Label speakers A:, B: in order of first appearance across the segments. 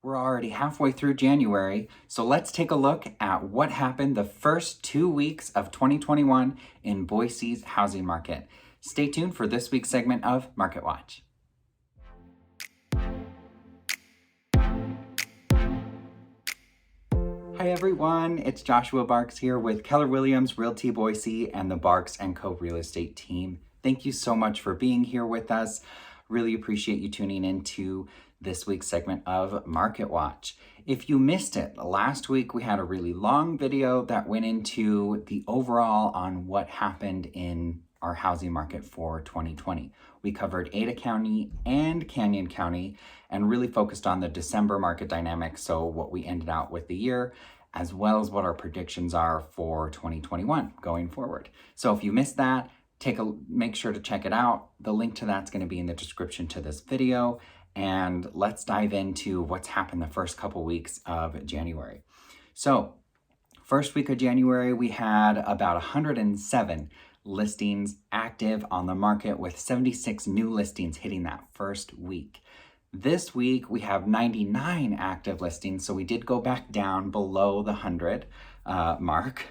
A: We're already halfway through January, so let's take a look at what happened the first 2 weeks of 2021 in Boise's housing market. Stay tuned for this week's segment of Market Watch. Hi everyone, it's Joshua Barks here with Keller Williams Realty Boise and the Barks & Co. Real Estate team. Thank you so much for being here with us. Really appreciate you tuning into this week's segment of Market Watch. If you missed it, last week we had a really long video that went into the overall on what happened in our housing market for 2020. We covered Ada County and Canyon County and really focused on the December market dynamics, so what we ended out with the year, as well as what our predictions are for 2021 going forward. So if you missed that, make sure to check it out. The link to that's going to be in the description to this video. And let's dive into what's happened the first couple weeks of January. So first week of January, we had about 107 listings active on the market with 76 new listings hitting that first week. This week, we have 99 active listings, so we did go back down below the 100 mark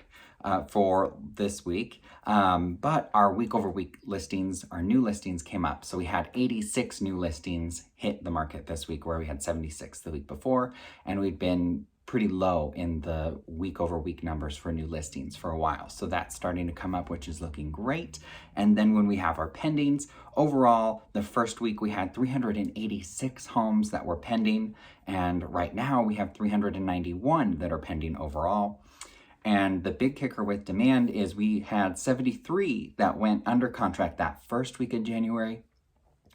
A: for this week. But our week over week listings, our new listings came up. So we had 86 new listings hit the market this week, where we had 76 the week before, and we've been pretty low in the week over week numbers for new listings for a while. So that's starting to come up, which is looking great. And then when we have our pendings, overall, the first week we had 386 homes that were pending. And right now we have 391 that are pending overall. And the big kicker with demand is we had 73 that went under contract that first week in January.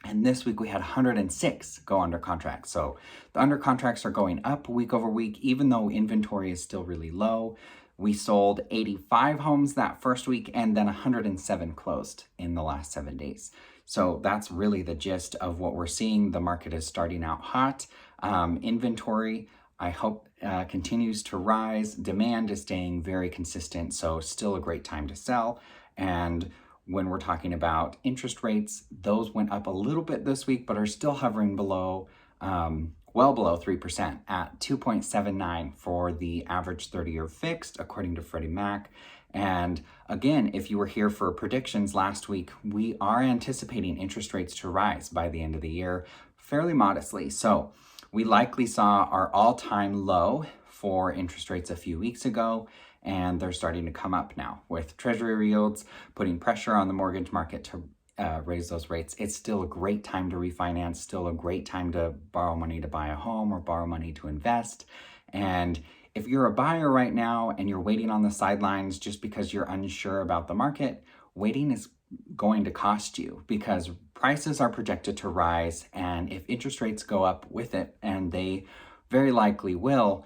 A: And this week we had 106 go under contract. So the under contracts are going up week over week, even though inventory is still really low. We sold 85 homes that first week, and then 107 closed in the last 7 days. So that's really the gist of what we're seeing. The market is starting out hot. Inventory, I hope, continues to rise. Demand is staying very consistent, so still a great time to sell. And when we're talking about interest rates, those went up a little bit this week, but are still hovering below, well below 3% at 2.79 for the average 30-year fixed, according to Freddie Mac. And again, if you were here for predictions last week, we are anticipating interest rates to rise by the end of the year fairly modestly. So we likely saw our all-time low for interest rates a few weeks ago, and they're starting to come up now with treasury yields putting pressure on the mortgage market to raise those rates. It's still a great time to refinance, still a great time to borrow money to buy a home or borrow money to invest. And if you're a buyer right now and you're waiting on the sidelines just because you're unsure about the market, waiting is going to cost you, because prices are projected to rise, and if interest rates go up with it, and they very likely will,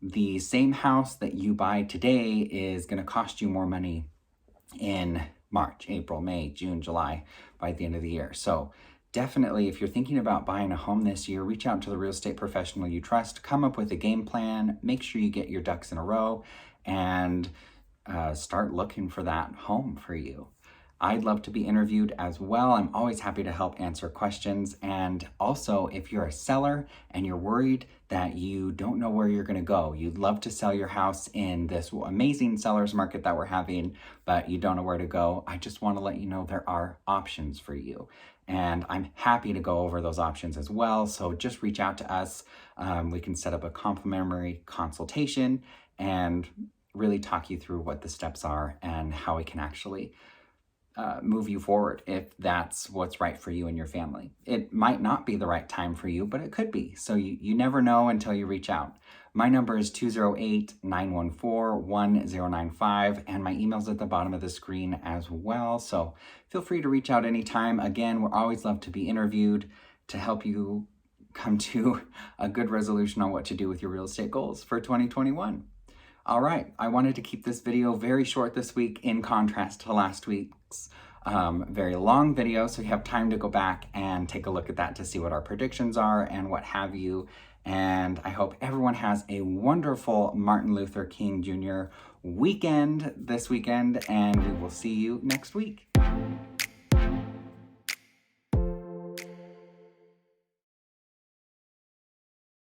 A: the same house that you buy today is going to cost you more money in March, April, May, June, July by the end of the year. So definitely, if you're thinking about buying a home this year, reach out to the real estate professional you trust, come up with a game plan, make sure you get your ducks in a row, and start looking for that home for you. I'd love to be interviewed as well. I'm always happy to help answer questions. And also, if you're a seller and you're worried that you don't know where you're going to go, you'd love to sell your house in this amazing seller's market that we're having, but you don't know where to go, I just want to let you know there are options for you. And I'm happy to go over those options as well. So just reach out to us. We can set up a complimentary consultation and really talk you through what the steps are and how we can actually move you forward if that's what's right for you and your family. It might not be the right time for you, but it could be. So you never know until you reach out. My number is 208-914-1095, and my email's at the bottom of the screen as well. So feel free to reach out anytime. Again, we're always love to be interviewed to help you come to a good resolution on what to do with your real estate goals for 2021. All right, I wanted to keep this video very short this week in contrast to last week's very long video, so you have time to go back and take a look at that to see what our predictions are and what have you. And I hope everyone has a wonderful Martin Luther King Jr. weekend this weekend, and we will see you next week.